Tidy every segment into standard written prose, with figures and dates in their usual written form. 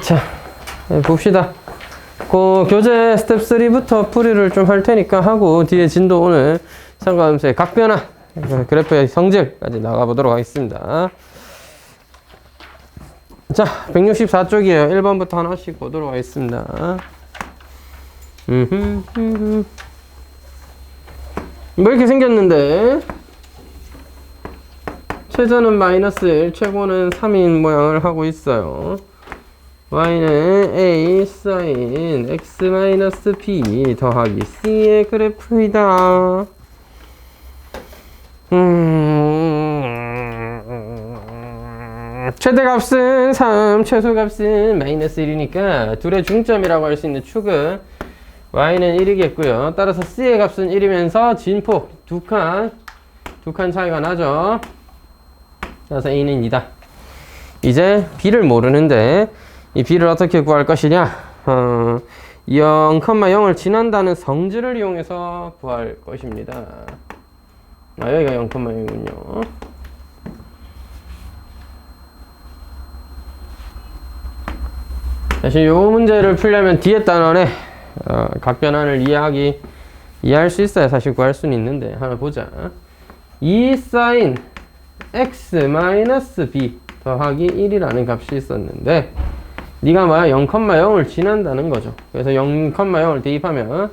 자, 봅시다. 그 교재 스텝 3부터 풀이를 좀 할 테니까 하고 뒤에 진도 오늘 삼각함수의 각변화 그래프의 성질까지 나가보도록 하겠습니다. 자, 164쪽이에요. 1번부터 하나씩 보도록 하겠습니다. 뭐 이렇게 생겼는데 최저는 마이너스 1, 최고는 3인 모양을 하고 있어요. y는 a sin x 마이너스 b 더하기 c의 그래프이다. 최대값은 3, 최소값은 마이너스 1이니까 둘의 중점이라고 할 수 있는 축은 y는 1이겠고요. 따라서 c의 값은 1이면서 진폭 두 칸 차이가 나죠. 따라서 a는 2다. 이제 b를 모르는데 이 b를 어떻게 구할 것이냐? 0,0을 지난다는 성질을 이용해서 구할 것입니다. 여기가 0,0이군요. 사실 이 문제를 풀려면 뒤에 단원에 각변환을 이해할 수 있어야 사실 구할 수는 있는데 하나 보자. 2 sin x 마이너스 b 더하기 1이라는 값이 있었는데 네가 뭐야? 0,0을 지난다는 거죠. 그래서 0,0을 대입하면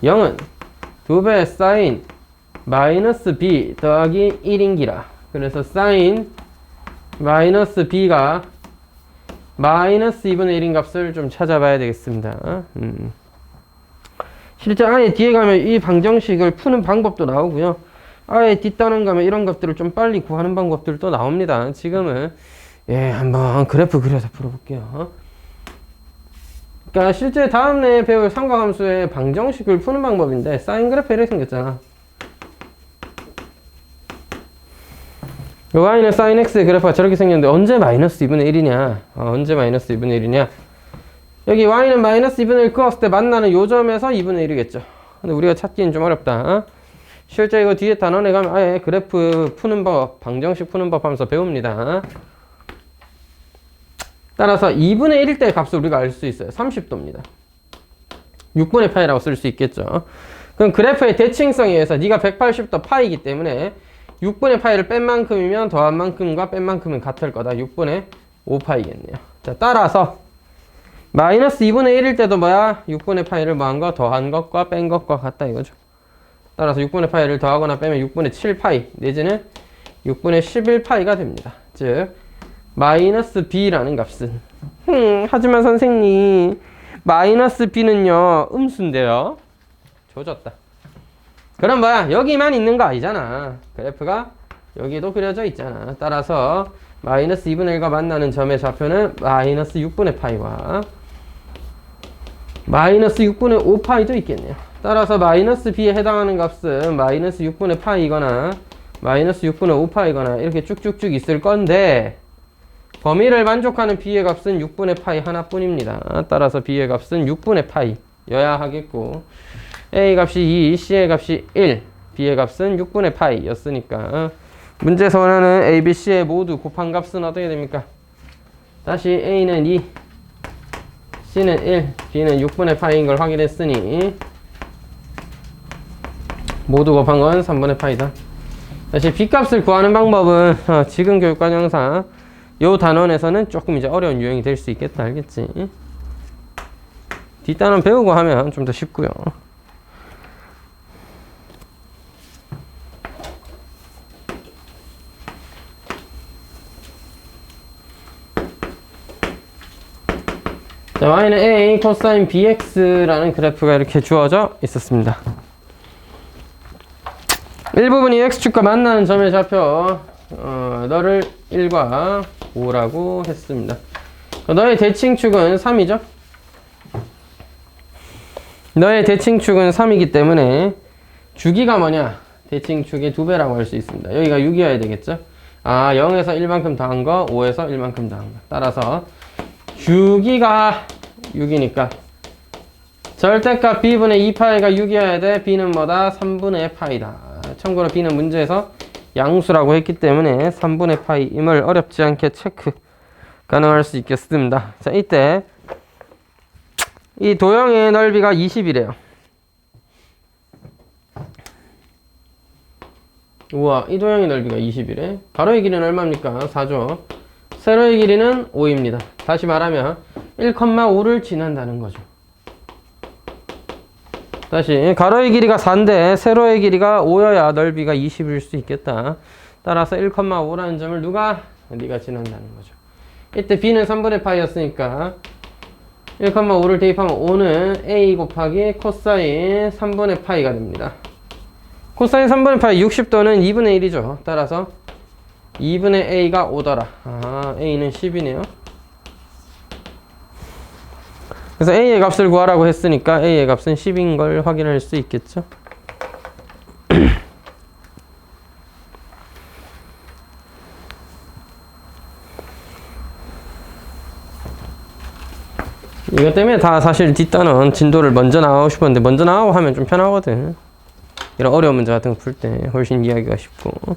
0은 2배 sin 마이너스 b 더하기 1인기라. 그래서 sin 마이너스 b가 마이너스 2분의 1인 값을 좀 찾아봐야 되겠습니다. 실제 아예 뒤에 가면 이 방정식을 푸는 방법도 나오고요. 아예 뒷단원 가면 이런 것들을 좀 빨리 구하는 방법들도 나옵니다. 지금은 한번 그래프 그려서 풀어볼게요. 그러니까 실제 다음에 배울 삼각함수의 방정식을 푸는 방법인데 사인 그래프 이렇게 생겼잖아. y는 sin x의 그래프가 저렇게 생겼는데 언제 마이너스 2분의 1이냐? 언제 마이너스 2분의 1이냐? 여기 y는 마이너스 2분의 1 그었을 때 만나는 요 점에서 2분의 1이겠죠. 근데 우리가 찾기는 좀 어렵다. 실제 이거 뒤에 단원에 가면 아예 그래프 푸는 법, 방정식 푸는 법 하면서 배웁니다. 따라서 2분의 1일 때 값을 우리가 알 수 있어요. 30도입니다. 6분의 파이라고 쓸 수 있겠죠. 그럼 그래프의 대칭성에 의해서 네가 180도 파이기 때문에 6분의 파이를 뺀 만큼이면 더한 만큼과 뺀 만큼은 같을 거다. 6분의 5파이겠네요. 자, 따라서 마이너스 2분의 1일 때도 뭐야? 6분의 파이를 뭐한 거? 더한 것과 뺀 것과 같다 이거죠. 따라서 6분의 파이를 더하거나 빼면 6분의 7파이 내지는 6분의 11파이가 됩니다. 즉 마이너스 b라는 값은 하지만 선생님 마이너스 b는요 음수인데요. 조졌다. 그럼 뭐야? 여기만 있는 거 아니잖아. 그래프가 여기도 그려져 있잖아. 따라서 마이너스 2분의 1과 만나는 점의 좌표는 마이너스 6분의 파이와 마이너스 6분의 5파이도 있겠네요. 따라서 마이너스 b에 해당하는 값은 마이너스 6분의 파이거나 마이너스 6분의 5파이거나 이렇게 쭉쭉쭉 있을 건데 범위를 만족하는 b의 값은 6분의 파이 하나뿐입니다. 따라서 b의 값은 6분의 파이여야 하겠고 a 값이 2, c의 값이 1, b의 값은 6분의 파이 였으니까 문제에서 원하는 a, b, c의 모두 곱한 값은 어떻게 됩니까? 다시 a는 2, c는 1, b는 6분의 파이인 걸 확인했으니 모두 곱한 건 3분의 파이다. 다시 b 값을 구하는 방법은 지금 교육과정상 요 단원에서는 조금 이제 어려운 유형이 될 수 있겠다. 알겠지? 뒷단원 배우고 하면 좀 더 쉽고요. 자, y는 a 코사인 bx라는 그래프가 이렇게 주어져 있었습니다. 일부분이 x축과 만나는 점의 좌표 너를 1과 5라고 했습니다. 너의 대칭축은 3이죠? 너의 대칭축은 3이기 때문에 주기가 뭐냐? 대칭축의 2배라고 할 수 있습니다. 여기가 6이어야 되겠죠? 0에서 1만큼 더한 거, 5에서 1만큼 더한 거. 따라서 주기가 6이니까 절대값 b분의 2파이가 6이어야 돼. b는 뭐다? 3분의 파이다. 참고로 b는 문제에서 양수라고 했기 때문에 3분의 파이임을 어렵지 않게 체크 가능할 수 있겠습니다. 자, 이때 이 도형의 넓이가 20이래요. 우와, 이 도형의 넓이가 20이래. 가로의 길이는 얼마입니까? 4죠. 세로의 길이는 5입니다. 다시 말하면 1,5를 지난다는 거죠. 다시 가로의 길이가 4인데 세로의 길이가 5여야 넓이가 20일 수 있겠다. 따라서 1,5라는 점을 네가 지난다는 거죠. 이때 b는 3분의 파이였으니까 1,5를 대입하면 5는 a 곱하기 코사인 3분의 파이가 됩니다. 코사인 3분의 파이 60도는 2분의 1이죠. 따라서 2분의 a가 5더라. a는 10이네요. 그래서 a의 값을 구하라고 했으니까 a의 값은 10인 걸 확인할 수 있겠죠. 이것 때문에 다 사실 뒷단은 진도를 먼저 나가고 싶었는데 먼저 나가고 하면 좀 편하거든. 이런 어려운 문제 같은 거 풀 때 훨씬 이해하기가 쉽고.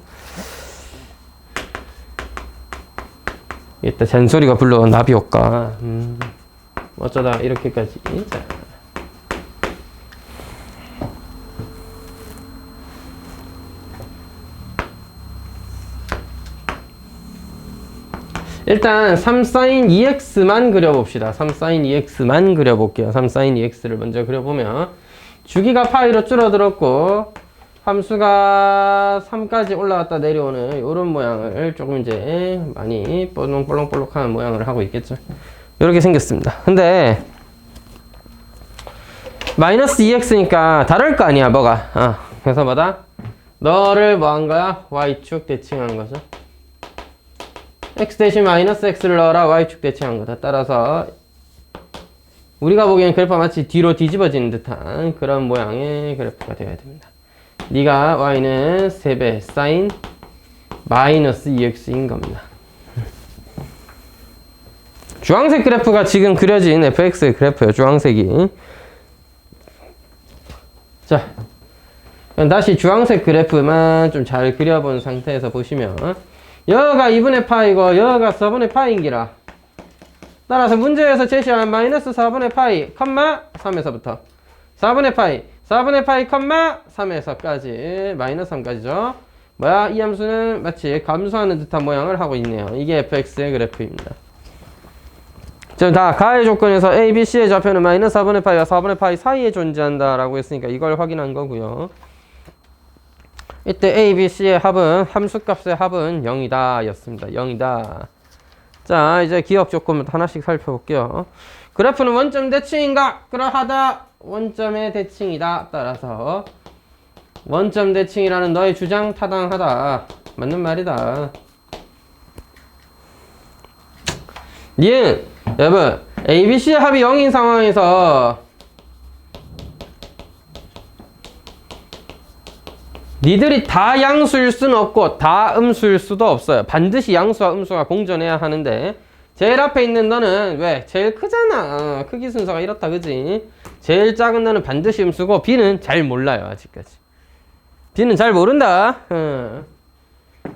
이따 잔소리가 불러온 나비 효과. 어쩌다 이렇게까지. 자. 일단 3sin 2x만 그려봅시다. 3sin 2x만 그려볼게요. 3sin 2x를 먼저 그려보면 주기가 파이로 줄어들었고 함수가 3까지 올라갔다 내려오는 이런 모양을 조금 이제 많이 볼록볼록한 모양을 하고 있겠죠. 이렇게 생겼습니다. 근데 마이너스 2x니까 다를 거 아니야, 뭐가. 그래서 뭐다? 너를 뭐 한 거야? y축 대칭한 거죠. x 대신 마이너스 x를 넣어라. y축 대칭한 거다. 따라서 우리가 보기엔 그래프가 마치 뒤로 뒤집어지는 듯한 그런 모양의 그래프가 되어야 됩니다. 네가 y는 3배 sin 마이너스 2x인 겁니다. 주황색 그래프가 지금 그려진 fx의 그래프예요. 주황색이. 자, 다시 주황색 그래프만 좀 잘 그려본 상태에서 보시면 여가 2분의 파이고 여가 4분의 파이인기라. 따라서 문제에서 제시한 마이너스 4분의 파이, 3에서부터 4분의 파이, 4분의 파이, 3에서까지 마이너스 3까지죠. 뭐야? 이 함수는 마치 감소하는 듯한 모양을 하고 있네요. 이게 fx의 그래프입니다. 지금 다 가의 조건에서 a, b, c의 좌표는 마이너스 4분의 파이와 4분의 파이 사이에 존재한다 라고 했으니까 이걸 확인한 거고요. 이때 a, b, c의 합은 함수값의 합은 0이다 였습니다. 0이다. 자, 이제 기억 조건부터 하나씩 살펴볼게요. 그래프는 원점 대칭인가? 그러하다. 원점의 대칭이다. 따라서 원점 대칭이라는 너의 주장 타당하다. 맞는 말이다. 니은 여러분 a, b, c의 합이 0인 상황에서 니들이 다 양수일 수는 없고 다 음수일 수도 없어요. 반드시 양수와 음수가 공존해야 하는데 제일 앞에 있는 너는 왜? 제일 크잖아. 크기 순서가 이렇다 그지? 제일 작은 너는 반드시 음수고 b는 잘 몰라요. 아직까지 b는 잘 모른다.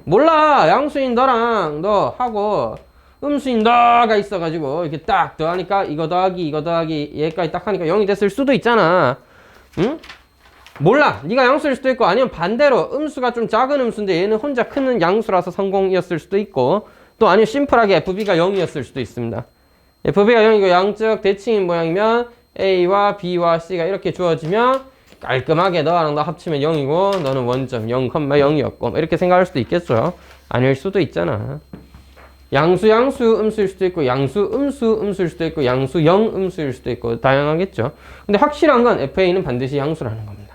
몰라. 양수인 너랑 너 하고 음수인 너가 있어가지고 이렇게 딱 더하니까 이거 더하기 얘까지 딱 하니까 0이 됐을 수도 있잖아. 응? 몰라. 네가 양수일 수도 있고 아니면 반대로 음수가 좀 작은 음수인데 얘는 혼자 큰 양수라서 성공이었을 수도 있고 또 아니면 심플하게 fb가 0이었을 수도 있습니다. fb가 0이고 양적 대칭인 모양이면 a와 b와 c가 이렇게 주어지면 깔끔하게 너랑 너 합치면 0이고 너는 원점 0,0이었고 이렇게 생각할 수도 있겠죠. 아닐 수도 있잖아. 양수 음수일 수도 있고 양수 음수일 수도 있고 양수 음수일 수도 있고 다양하겠죠. 근데 확실한 건 fa는 반드시 양수라는 겁니다.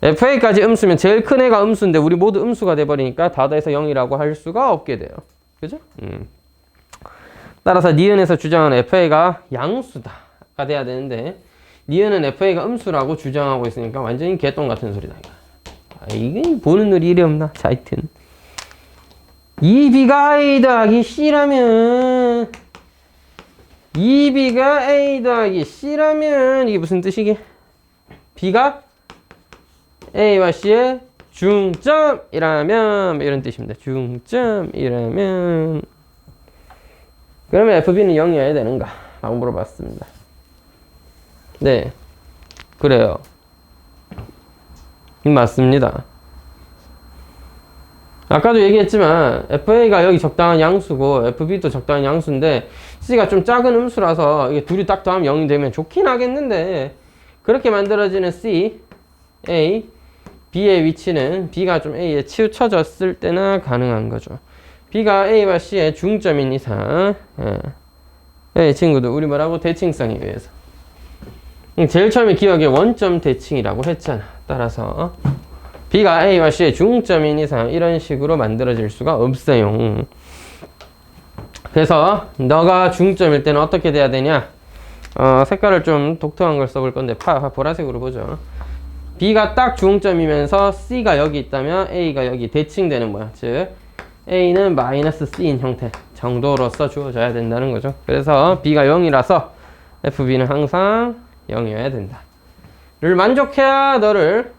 fa까지 음수면 제일 큰 애가 음수인데 우리 모두 음수가 돼버리니까 다 더해서 0이라고 할 수가 없게 돼요. 그죠? 따라서 니은에서 주장하는 fa가 양수다가 돼야 되는데 니은은 fa가 음수라고 주장하고 있으니까 완전히 개똥 같은 소리다. 이게 보는 눈이 이리 없나? 자, 하여튼 2b가 a 더하기 c라면 2b가 a 더하기 c라면 이게 무슨 뜻이게? b가 a와 c의 중점이라면 이런 뜻입니다. 중점이라면 그러면 FB는 0이어야 되는가? 라고 물어봤습니다. 네. 그래요. 맞습니다. 아까도 얘기했지만 FA가 여기 적당한 양수고 FB도 적당한 양수인데 C가 좀 작은 음수라서 이게 둘이 딱 더하면 0이 되면 좋긴 하겠는데 그렇게 만들어지는 C, A, B의 위치는 B가 좀 A에 치우쳐졌을 때나 가능한 거죠. B가 A와 C의 중점인 이상 이 친구들 우리 뭐라고? 대칭성에 의해서 제일 처음에 기억에 원점 대칭이라고 했잖아. 따라서 B가 A와 C의 중점인 이상 이런 식으로 만들어질 수가 없어요. 그래서 너가 중점일 때는 어떻게 돼야 되냐? 색깔을 좀 독특한 걸 써볼 건데 보라색으로 보죠. B가 딱 중점이면서 C가 여기 있다면 A가 여기 대칭되는 모양. 즉 A는 마이너스 C인 형태 정도로서 주어져야 된다는 거죠. 그래서 B가 0이라서 FB는 항상 0이어야 된다. 를 만족해야 너를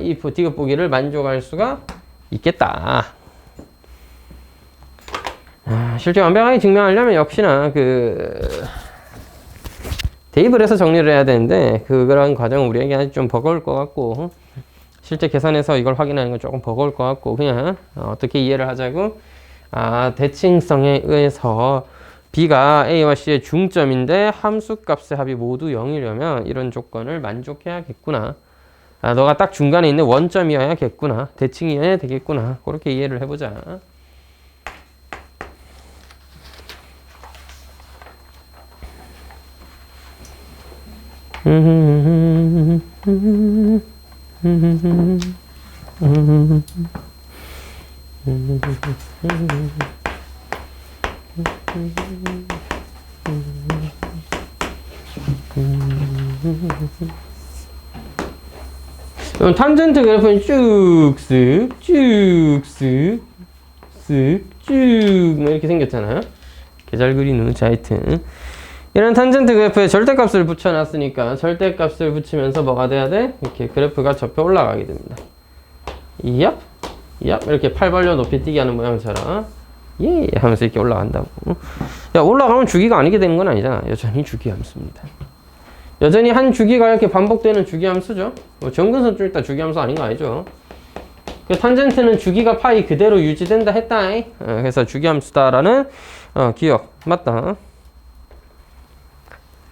이 디귿 보기를 만족할 수가 있겠다. 실제 완벽하게 증명하려면 역시나 대입을 해서 정리를 해야 되는데 그런 과정은 우리에게 아직 좀 버거울 것 같고 실제 계산해서 이걸 확인하는 건 조금 버거울 것 같고 그냥 어떻게 이해를 하자고 대칭성에 의해서 B가 A와 C의 중점인데 함수값의 합이 모두 0이려면 이런 조건을 만족해야겠구나. 너가 딱 중간에 있는 원점이어야겠구나. 대칭이어야 되겠구나. 그렇게 이해를 해보자. 탄젠트 그래프는 쭉쓱 이렇게 생겼잖아요. 이렇게 잘 그리는. 자, 하여튼 이런 탄젠트 그래프에 절대값을 붙여놨으니까 절대값을 붙이면서 뭐가 돼야 돼? 이렇게 그래프가 접혀 올라가게 됩니다. 얍 이렇게 팔 벌려 높이 뛰게 하는 모양처럼 예 하면서 이렇게 올라간다고. 야, 올라가면 주기가 아니게 되는 건 아니잖아. 여전히 주기함수입니다. 여전히 한 주기가 이렇게 반복되는 주기함수죠. 정근선 좀 있다 주기함수 아닌 거 아니죠. 탄젠트는 주기가 파이 그대로 유지된다 했다. 그래서 주기함수다라는 기억 맞다.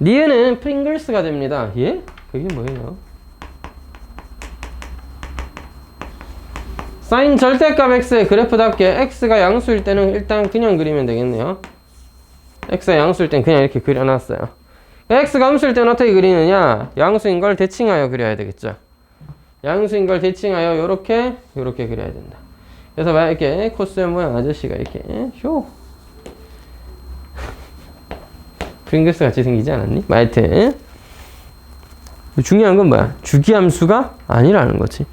니은은 프링글스가 됩니다. 예? 그게 뭐예요? 사인 절대값 x의 그래프답게 x가 양수일 때는 일단 그냥 그리면 되겠네요. x가 양수일 땐 그냥 이렇게 그려놨어요. x가 음수일 때는 어떻게 그리느냐? 양수인 걸 대칭하여 그려야 되겠죠. 양수인 걸 대칭하여 요렇게 그려야 된다. 그래서 만약에 코스의 모양 아저씨가 이렇게 쇼 프링글스 같이 생기지 않았니? 하여튼 중요한 건 뭐야? 주기함수가 아니라는 거지.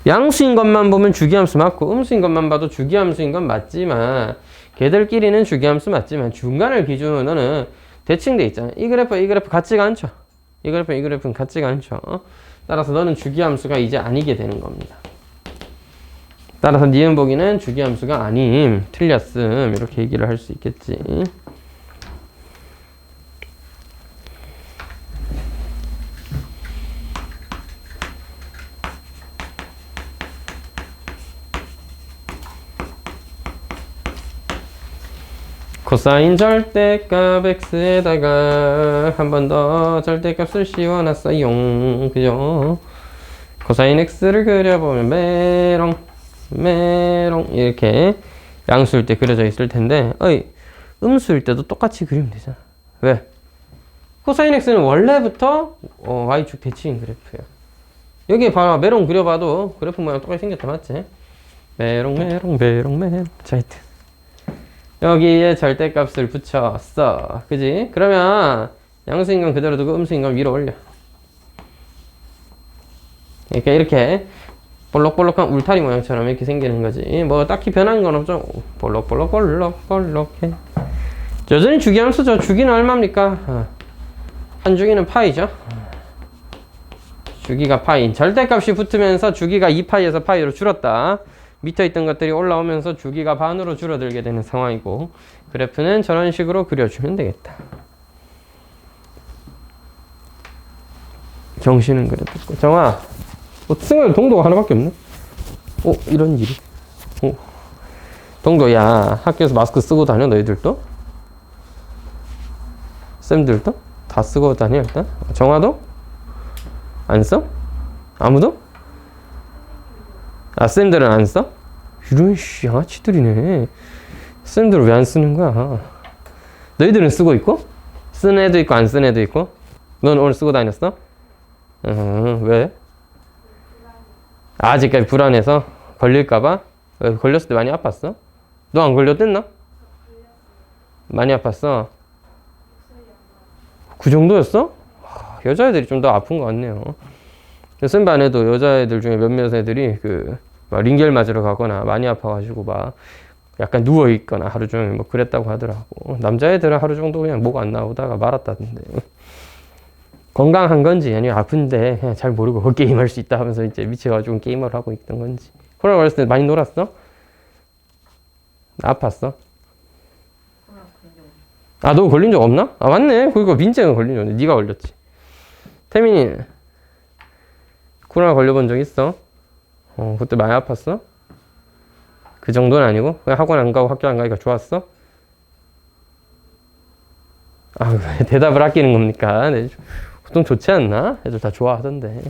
양수인 것만 보면 주기함수 맞고 음수인 것만 봐도 주기함수인 건 맞지만 걔들끼리는 주기함수 맞지만 중간을 기준으로 너는 대칭돼 있잖아. 이 그래프 같지가 않죠. 이 그래프는 같지가 않죠. 따라서 너는 주기함수가 이제 아니게 되는 겁니다. 따라서 니은 보기는 주기함수가 아님, 틀렸음 이렇게 얘기를 할 수 있겠지. 코사인 절대값 x에다가 한 번 더 절대값을 씌워놨어요. 그죠? 코사인 x를 그려보면 메롱 이렇게 양수일 때 그려져 있을 텐데 음수일 때도 똑같이 그리면 되잖아. 왜? 코사인 x는 원래부터 y축 대칭인 그래프예요. 여기에 봐봐. 메롱 그려봐도 그래프 모양 똑같이 생겼다. 맞지? 메롱 자, 하여튼 여기에 절대값을 붙였어. 그지? 그러면 양수인 건 그대로 두고 음수인 건 위로 올려. 이렇게 볼록볼록한 울타리 모양처럼 이렇게 생기는 거지. 뭐 딱히 변한 건 없죠. 볼록해. 여전히 주기함수죠. 주기는 얼마입니까? 한 주기는 파이죠. 주기가 파이. 절대값이 붙으면서 주기가 2파이에서 파이로 줄었다. 밑에 있던 것들이 올라오면서 주기가 반으로 줄어들게 되는 상황이고 그래프는 저런 식으로 그려주면 되겠다. 정신은 그려뒀고 정아 승호야 동도가 하나밖에 없네. 이런 일이. 동도야 학교에서 마스크 쓰고 다녀 너희들도? 쌤들도? 다 쓰고 다녀 일단? 정아도? 안 써? 아무도? 쌤들은 안 써? 이런 양아치들이네. 쌤들은 왜 안 쓰는 거야? 너희들은 쓰고 있고? 쓰는 애도 있고 안 쓰는 애도 있고? 넌 오늘 쓰고 다녔어? 왜? 아직까지 불안해서? 걸릴까봐? 걸렸을 때 많이 아팠어? 너 안 걸렸댔나? 많이 아팠어? 그 정도였어? 여자애들이 좀 더 아픈 것 같네요. 쌤 반에도 여자애들 중에 몇몇 애들이 막 링겔 맞으러 가거나 많이 아파가지고 막 약간 누워있거나 하루 종일 뭐 그랬다고 하더라고. 남자애들은 하루 정도 그냥 목 안 나오다가 말았다던데. 건강한 건지 아니면 아픈데 그냥 잘 모르고 게임할 수 있다 하면서 이제 미쳐가지고 게임을 하고 있던 건지. 코로나 걸렸을 때 많이 놀았어? 아팠어? 너 걸린 적 없나? 맞네. 그거 민재가 걸린 적 없네. 네가 걸렸지. 태민이 코로나 걸려본 적 있어? 그때 많이 아팠어? 그 정도는 아니고 그냥 학원 안 가고 학교 안 가니까 좋았어? 왜 대답을 아끼는 겁니까? 네, 보통 좋지 않나? 애들 다 좋아하던데.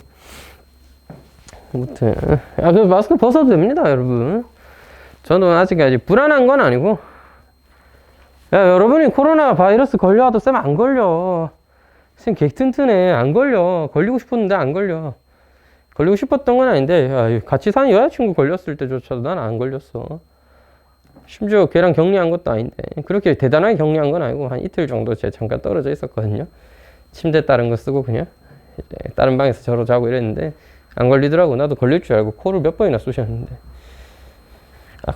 아무튼 그 마스크 벗어도 됩니다 여러분. 저는 아직까지 불안한 건 아니고 여러분이 코로나 바이러스 걸려도 쌤 안 걸려. 쌤 개 튼튼해. 안 걸려. 걸리고 싶었는데 안 걸려. 걸리고 싶었던 건 아닌데 같이 사는 여자친구 걸렸을 때조차도 난 안 걸렸어. 심지어 걔랑 격리한 것도 아닌데 그렇게 대단하게 격리한 건 아니고 한 이틀 정도 제가 잠깐 떨어져 있었거든요. 침대 다른 거 쓰고 그냥 이제 다른 방에서 저러 자고 이랬는데 안 걸리더라고. 나도 걸릴 줄 알고 코를 몇 번이나 쑤셨는데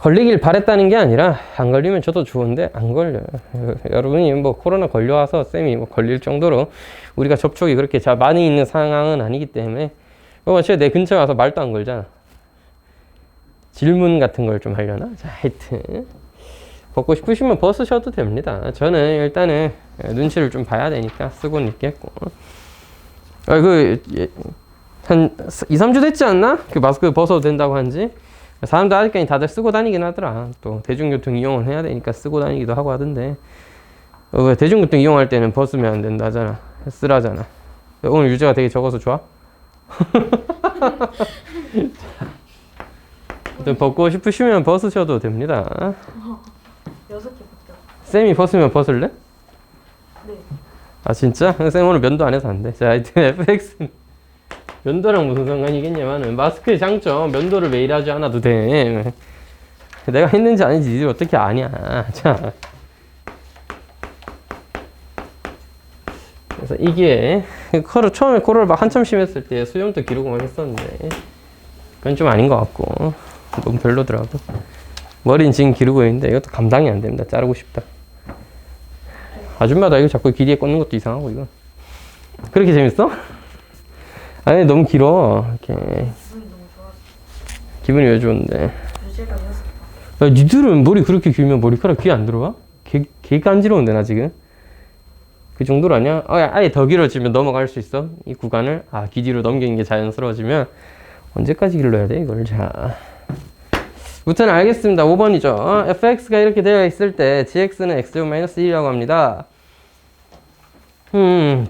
걸리길 바랬다는 게 아니라 안 걸리면 저도 좋은데 안 걸려요. 여러분이 뭐 코로나 걸려와서 쌤이 뭐 걸릴 정도로 우리가 접촉이 그렇게 많이 있는 상황은 아니기 때문에 어차피 내 근처에 와서 말도 안 걸잖아. 질문 같은 걸 좀 하려나? 자, 하여튼 벗고 싶으시면 벗으셔도 됩니다. 저는 일단은 눈치를 좀 봐야 되니까 쓰고는 있겠고. 한 2, 3주 됐지 않나? 그 마스크 벗어도 된다고 한지. 사람들 아직까지 다들 쓰고 다니긴 하더라. 또 대중교통 이용을 해야 되니까 쓰고 다니기도 하고 하던데. 대중교통 이용할 때는 벗으면 안 된다잖아. 쓰라잖아. 오늘 유저가 되게 적어서 좋아? 벗고 싶으시면 벗으셔도 됩니다. 6개 벗겨. 쌤이 벗으면 벗을래? 네. 진짜? 쌤 오늘 면도 안 해서 안 돼. 자, 하여튼 FX 면도랑 무슨 상관이겠냐면은 마스크의 장점, 면도를 매일 하지 않아도 돼. 내가 했는지 아닌지 니들 어떻게 아냐. 자, 그래서 이게 처음에 코를 막 한참 심했을 때 수염도 기르고 막 했었는데 그건 좀 아닌 것 같고 너무 별로더라고. 머리는 지금 기르고 있는데 이것도 감당이 안 됩니다. 자르고 싶다. 아줌마다 이거 자꾸 길이에 꽂는 것도 이상하고 이거. 그렇게 재밌어? 아니 너무 길어. 이렇게. 기분이 너무 좋았어. 기분이 왜 좋은데? 유재가 6번. 니들은 머리 그렇게 길면 머리카락 귀에 안 들어와? 개 간지러운데 나 지금. 그 정도로 아니야? 아예 더 길어지면 넘어갈 수 있어? 이 구간을? 귀 뒤로 넘기는 게 자연스러워지면 언제까지 길러야 돼 이걸? 자, 우선 알겠습니다. 5번이죠. fx가 이렇게 되어 있을 때 gx는 x-1이라고 합니다.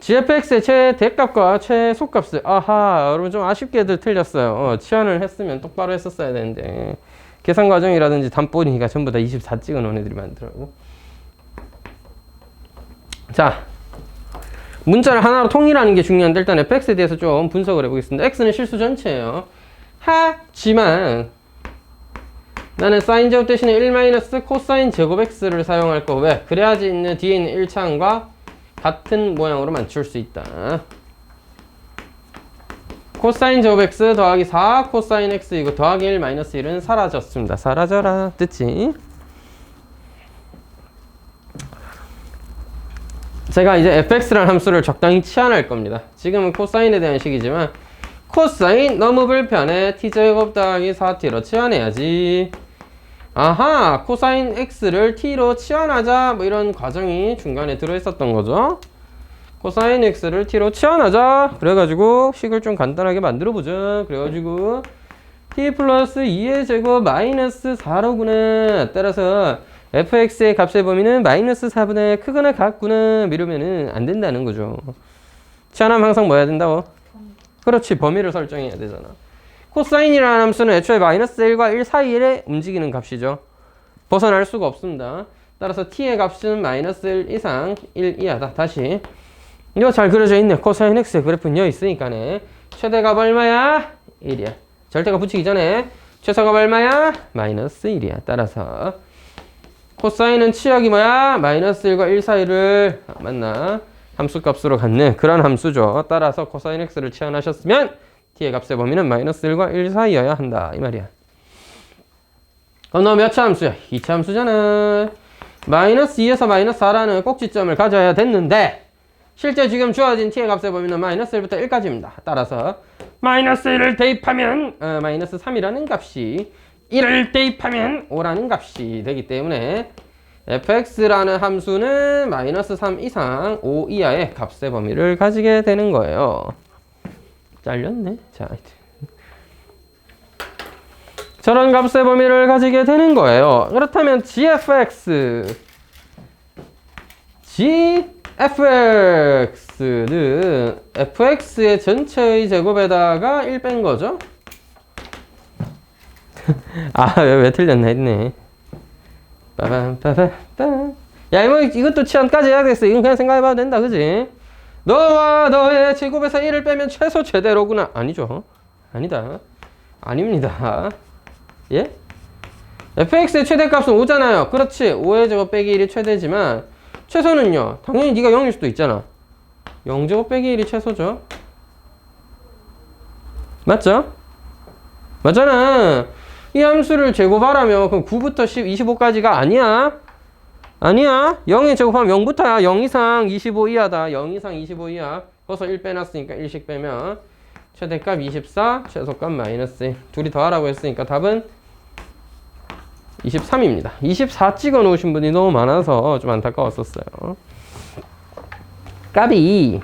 gfx의 최대값과 최소값을 여러분 좀 아쉽게들 틀렸어요. 치환을 했으면 똑바로 했었어야 되는데 계산 과정이라든지 답보니까 전부 다 24 찍어 놓은 애들이 많더라고. 자, 문자를 하나로 통일하는 게 중요한데 일단 fx에 대해서 좀 분석을 해보겠습니다. x는 실수 전체예요. 하지만 나는 사인 제곱 대신에 1 코사인 제곱 x를 사용할 거. 왜? 그래야지 있는 뒤에 있는 1차항과 같은 모양으로 맞출 수 있다. 코사인 제곱 x 더하기 4 코사인 x 이거 더하기 1 1은 사라졌습니다. 사라져라. 됐지? 제가 이제 fx라는 함수를 적당히 치환할 겁니다. 지금은 코사인에 대한 식이지만 코사인 너무 불편해. t제곱 더하기 4t로 치환해야지. 아하, 코사인 x를 t로 치환하자. 뭐 이런 과정이 중간에 들어있었던 거죠. 코사인 x를 t로 치환하자. 그래가지고 식을 좀 간단하게 만들어보자. 그래가지고 t 플러스 2의 제곱 마이너스 4로구나. 따라서 fx의 값의 범위는 마이너스 4분의 크거나 같구나. 이러면은 안 된다는 거죠. 치환하면 항상 뭐 해야 된다고? 그렇지, 범위를 설정해야 되잖아. 코사인이라는 함수는 애초에 마이너스 1과 1 사이에 움직이는 값이죠. 벗어날 수가 없습니다. 따라서 t의 값은 마이너스 1 이상 1 이하다. 다시 이거 잘 그려져 있네. 코사인 x의 그래프는 여기 있으니까네. 최대값 얼마야? 1이야. 절대값 붙이기 전에 최소값 얼마야? 마이너스 1이야. 따라서 코사인은 치역이 뭐야? 마이너스 1과 1 사이를 맞나? 함수값으로 갖는 그런 함수죠. 따라서 코사인 x를 치환하셨으면 t의 값의 범위는 마이너스 1과 1 사이여야 한다. 이 말이야. 그럼 너 몇 차 함수야? 2차 함수잖아. 마이너스 2에서 마이너스 4라는 꼭지점을 가져야 됐는데 실제 지금 주어진 t의 값의 범위는 마이너스 1부터 1까지입니다. 따라서 마이너스 1을 대입하면 마이너스 3이라는 값이 1을 대입하면 5라는 값이 되기 때문에 fx라는 함수는 마이너스 3 이상 5 이하의 값의 범위를 가지게 되는 거예요. 잘렸네. 자, 저런 값의 범위를 가지게 되는 거예요. 그렇다면 gfx는 fx의 전체의 제곱에다가 1 뺀 거죠? 아, 왜 틀렸나 했네. 빠밤빠밤. 야, 이것도 치환까지 해야 되겠어. 이건 그냥 생각해봐도 된다, 그지? 너와 너의 제곱에서 1을 빼면 최소 최대로구나. 아니죠. 아니다. 아닙니다. 예? fx의 최대값은 5잖아요. 그렇지. 5의 제곱 빼기 1이 최대지만 최소는요. 당연히 네가 0일 수도 있잖아. 0제곱 빼기 1이 최소죠. 맞죠? 맞잖아. 이 함수를 제곱하라면 그럼 9부터 10, 25까지가 아니야. 아니야. 0에 제곱하면 0부터야. 0 이상 25 이하다. 0 이상 25 이하. 거기서 1 빼놨으니까 1씩 빼면 최대값 24, 최소값 마이너스 1. 둘이 더하라고 했으니까 답은 23입니다. 24 찍어 놓으신 분이 너무 많아서 좀 안타까웠었어요. 까비.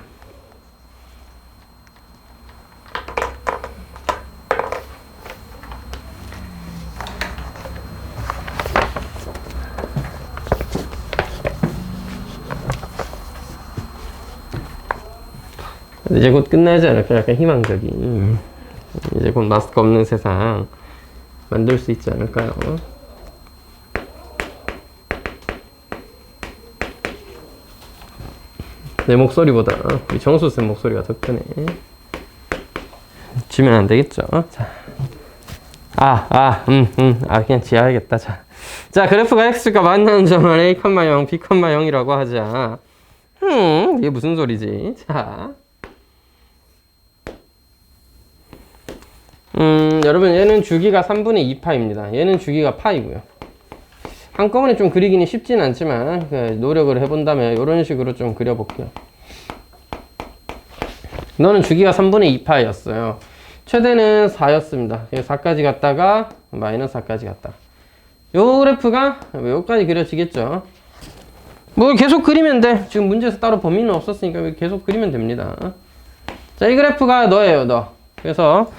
이제 곧 끝나지 않을까? 약간 희망적인. 이제 곧 마스크 없는 세상 만들 수 있지 않을까요? 내 목소리보다 우리 정수쌤 목소리가 더 크네. 지면 안 되겠죠? 자. 그냥 지어야겠다. 자, 그래프가 x가 만나는 점을 a, 0, b, 0이라고 하자. 이게 무슨 소리지? 자. 여러분, 얘는 주기가 3분의 2파입니다. 얘는 주기가 파이고요. 한꺼번에 좀 그리기는 쉽진 않지만 노력을 해본다면 이런 식으로 좀 그려볼게요. 너는 주기가 3분의 2파였어요. 최대는 4였습니다. 4까지 갔다가 마이너스 4까지 갔다. 요 그래프가 여기까지 그려지겠죠. 뭐 계속 그리면 돼. 지금 문제에서 따로 범위는 없었으니까 계속 그리면 됩니다. 자, 이 그래프가 너예요, 너. 그래서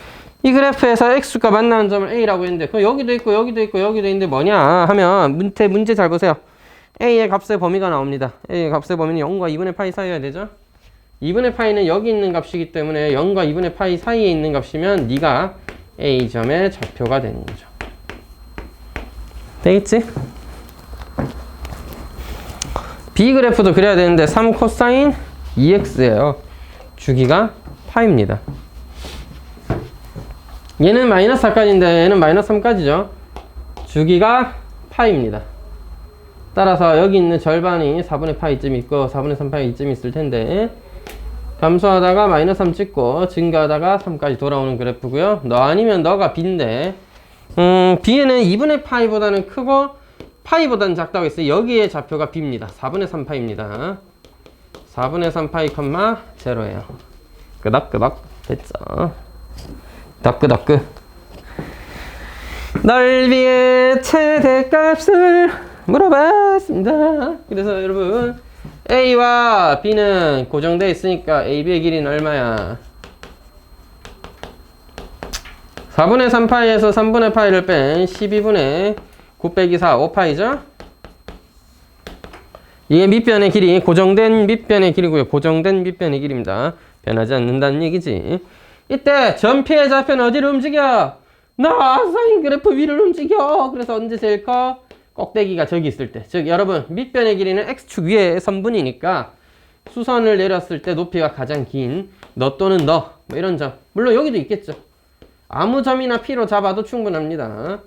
이 그래프에서 x가 만나는 점을 a라고 했는데 그럼 여기도 있고 여기도 있고 여기도 있는데 뭐냐 하면 문제 잘 보세요. a의 값의 범위가 나옵니다. a의 값의 범위는 0과 2분의 파이 사이여야 되죠. 2분의 파이는 여기 있는 값이기 때문에 0과 2분의 파이 사이에 있는 값이면 네가 a점의 좌표가 되는 거죠. 되겠지? b 그래프도 그려야 되는데 3 코사인 2x예요. 주기가 파입니다. 얘는 마이너스 4까지인데 얘는 마이너스 3까지죠. 주기가 파입니다. 따라서 여기 있는 절반이 4분의 파이쯤 있고 4분의 3 파이쯤 있을 텐데 감소하다가 마이너스 3 찍고 증가하다가 3까지 돌아오는 그래프고요. 너 아니면 너가 b인데 b에는 2분의 파이보다는 크고 파이보다는 작다고 했어요. 여기에 좌표가 b입니다. 4분의 3 파입니다. 4분의 3 파이, 0예요. 끄덕끄덕 됐죠. 다끄다끄. 넓이의 최대값을 물어봤습니다. 그래서 여러분 A와 B는 고정되어 있으니까 A, B의 길이는 얼마야? 4분의 3파이에서 3분의 파이를 뺀 12분의 9 빼기 4, 5파이죠? 이게 밑변의 길이, 고정된 밑변의 길이고요. 고정된 밑변의 길이입니다. 변하지 않는다는 얘기지. 이때 전피의 좌표는 어디를 움직여? 나 사인 그래프 위를 움직여. 그래서 언제 제일 커? 꼭대기가 저기 있을 때. 즉 여러분 밑변의 길이는 x축 위에 선분이니까 수선을 내렸을 때 높이가 가장 긴 너 또는 너 뭐 이런 점. 물론 여기도 있겠죠. 아무 점이나 P로 잡아도 충분합니다.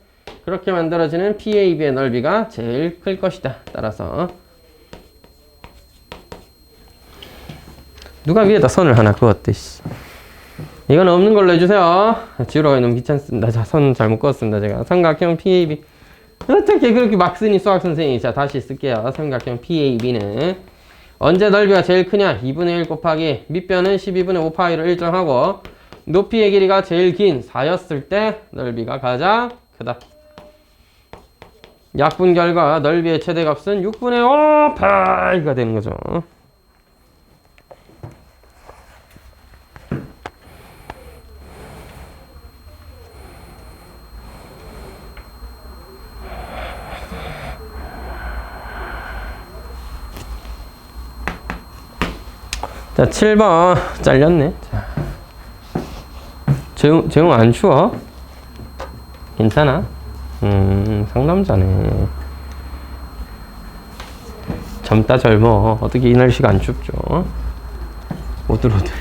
그렇게 만들어지는 PAB의 넓이가 제일 클 것이다. 따라서 누가 위에다 선을 하나 그었대. 이건 없는 걸로 해주세요. 지우러 가기 너무 귀찮습니다. 자, 선 잘못 그었습니다. 제가 삼각형 PAB 어떻게 그렇게 막 쓰니 수학 선생님이. 자, 다시 쓸게요. 삼각형 PAB는 언제 넓이가 제일 크냐? 2분의 1 곱하기 밑변은 12분의 5파이로 일정하고 높이의 길이가 제일 긴 4였을 때 넓이가 가장 크다. 약분 결과 넓이의 최대값은 6분의 5파이가 되는 거죠. 자, 7번 잘렸네. 자. 재웅 안 추워? 괜찮아? 상남자네. 젊다 젊어. 어떻게 이 날씨가 안 춥죠? 오들오들.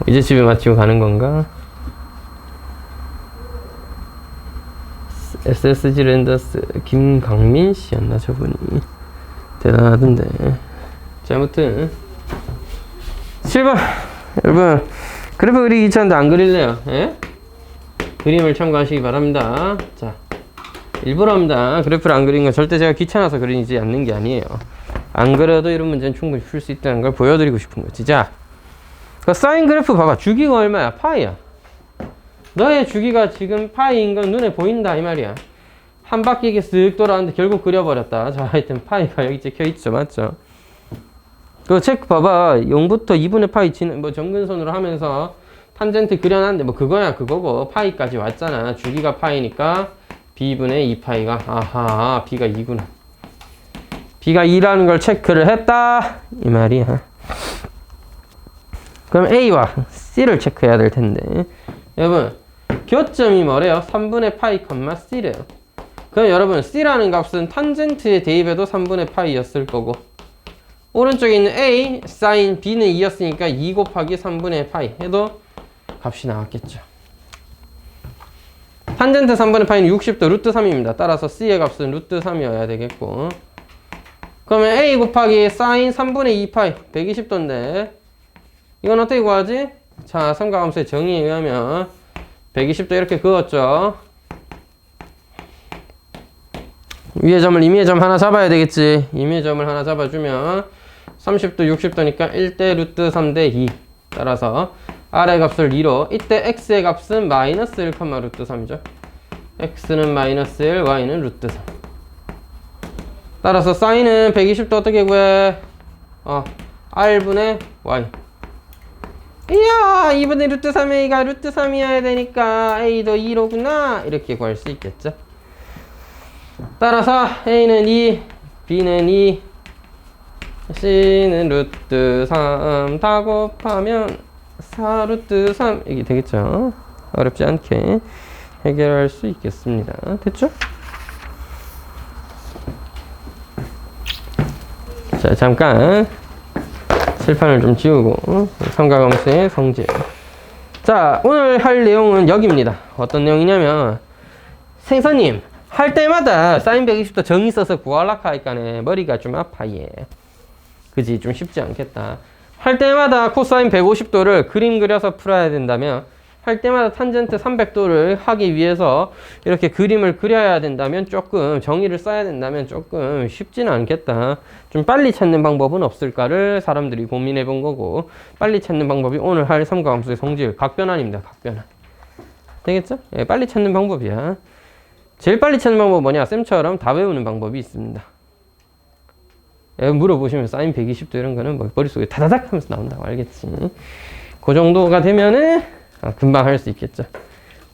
이제 집에 마치고 가는 건가? SSG 랜더스 김강민 씨였나 저분이. 대단하던데. 자, 아무튼 7번 여러분 그래프 그리기 귀찮은데 안 그릴래요. 예? 그림을 참고하시기 바랍니다. 자, 일부러 합니다. 그래프를 안 그리는 건 절대 제가 귀찮아서 그리지 않는 게 아니에요. 안 그려도 이런 문제는 충분히 풀 수 있다는 걸 보여드리고 싶은 거지. 자, 그 사인 그래프 봐봐. 주기가 얼마야? 파이야. 너의 주기가 지금 파이인 건 눈에 보인다 이 말이야. 한 바퀴 이렇게 쓱 돌아왔는데 결국 그려버렸다. 자, 하여튼 파이가 여기 찍혀있죠. 맞죠? 그 체크 봐봐. 0부터 2분의 파이 뭐 점근선으로 하면서 탄젠트 그려놨는데 뭐 그거야 그거고 파이까지 왔잖아. 주기가 파이니까 B분의 2파이가 아하 B가 2구나. B가 2라는 걸 체크를 했다 이 말이야. 그럼 A와 C를 체크해야 될 텐데 여러분 교점이 뭐래요? 3분의 파이, C래요. 그럼 여러분 C라는 값은 탄젠트에 대입해도 3분의 파이였을 거고 오른쪽에 있는 A, 사인 B는 2였으니까 2 곱하기 3분의 파이 해도 값이 나왔겠죠. 탄젠트 3분의 파이는 60도 루트 3입니다. 따라서 C의 값은 루트 3이어야 되겠고 그러면 A 곱하기 사인 3분의 2 파이 120도인데 이건 어떻게 구하지? 자, 삼각함수의 정의에 의하면 120도 이렇게 그었죠. 위의 점을 임의의 점 하나 잡아야 되겠지. 임의의 점을 하나 잡아주면 30도 60도니까 1대 루트 3대 2 따라서 R의 값을 2로 이때 X의 값은 마이너스 1, 루트 3이죠. X는 마이너스 1, Y는 루트 3 따라서 사인은 120도 어떻게 구해? R분의 Y 이야 2분의 루트 3A가 루트 3이어야 되니까 A도 2로구나 이렇게 구할 수 있겠죠. 따라서 A는 2, B는 2, C는 루트 3 다 곱하면 4 루트 3 이게 되겠죠. 어렵지 않게 해결할 수 있겠습니다. 됐죠? 자, 잠깐 칠판을 좀 지우고 삼각함수의 성질. 자, 오늘 할 내용은 여기입니다. 어떤 내용이냐면 생선님 할 때마다 사인 120도 정의 써서 구하려고 하니까네 머리가 좀 아파 얘. 그지? 좀 쉽지 않겠다. 할 때마다 코사인 150도를 그림 그려서 풀어야 된다면 할 때마다 탄젠트 300도를 하기 위해서 이렇게 그림을 그려야 된다면 조금 정의를 써야 된다면 조금 쉽지는 않겠다. 좀 빨리 찾는 방법은 없을까를 사람들이 고민해 본 거고, 빨리 찾는 방법이 오늘 할 삼각함수의 성질 각변환입니다. 각변환. 되겠죠? 예, 빨리 찾는 방법이야. 제일 빨리 찾는 방법은 뭐냐? 쌤처럼 다 외우는 방법이 있습니다. 예, 물어보시면 사인 120도 이런 거는 뭐 머릿속에 다다닥 하면서 나온다고 알겠지? 그 정도가 되면은 금방 할 수 있겠죠.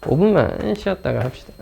5분만 쉬었다가 합시다.